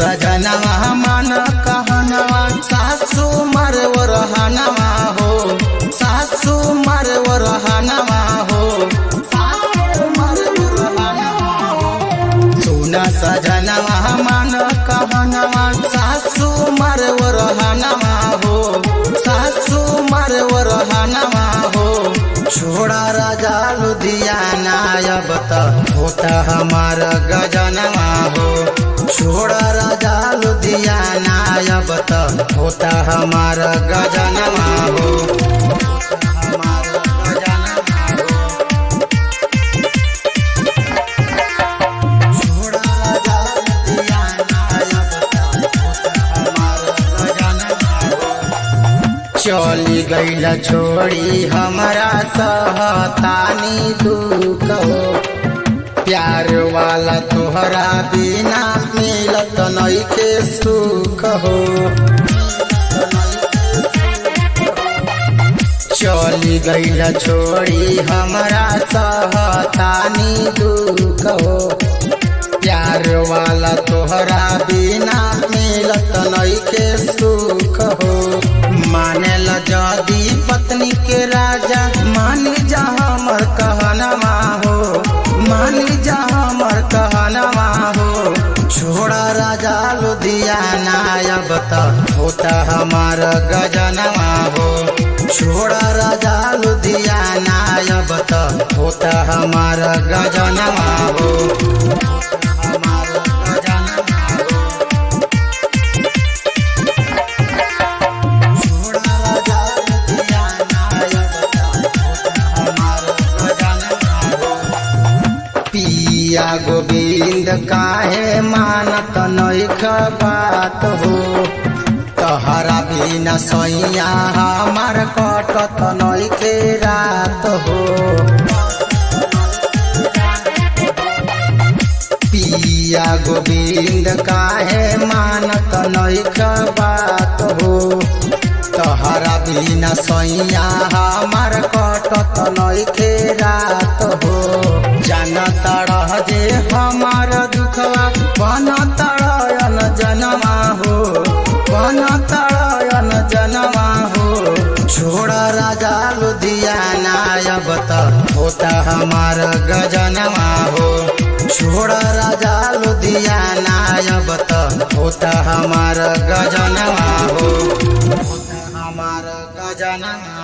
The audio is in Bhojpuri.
सजनवा मन कहनवा सासू मरवर हनवा हो, सासू मरवर हनवा हो, सासू मरवर हनवा हो। सुन सजनवा मन कहनवा सासू मरवर हनवा हो, सासू मरवर हनवा हो। छोड़ा राजा लुधियाना अब त होता हमार गजनवा हो, छोड़ा राजा लुधियाना अब त होता हमार गजनवा हो, हमार गजनवा हो। छोड़ा राजा लुधियाना अब त होता हमार गजनवा हो। चली गईल छोड़ी हमरा सहतानी दुख हो, प्यार वाला तोहरा बिना मिलत नइखे सुख हो। चली गईल छोड़ी हमरा सहतानी दुख हो, प्यार वाला तोहरा बिना मिलत नइखे सुख हो। मानेल जदी पत्नी के राजा मानी जा हमर कहनवा हो, मानी जा हमर कहनवा हो। छोड़ा राजा लुधियाना अब त होता हमार गजनवा हो, छोड़ा राजा लुधियाना अब त होता हमार गजनवा हो, हमार गजनवा हो। छोड़ा राजा लुधियाना अब त होता हमार गजनवा हो। पिया गोविंद काहे मानत नइख बात हो, तहरा बिना सैया हमार कटत नइखे रात हो। पिया गोविंद काहे मानत नइख बात हो, तहरा बिना सैया हमार कटत नइखे रात हो। जानत रह जे हमार दुखवा बनत रयन जनवा हो, बनत रयन जनवा हो। छोड़ा राजा लुधियाना अब त होता हमार गजनवा हो, छोड़ा राजा लुधियाना अब त होता हमार गजनवा हो, होता हमार गजनवा।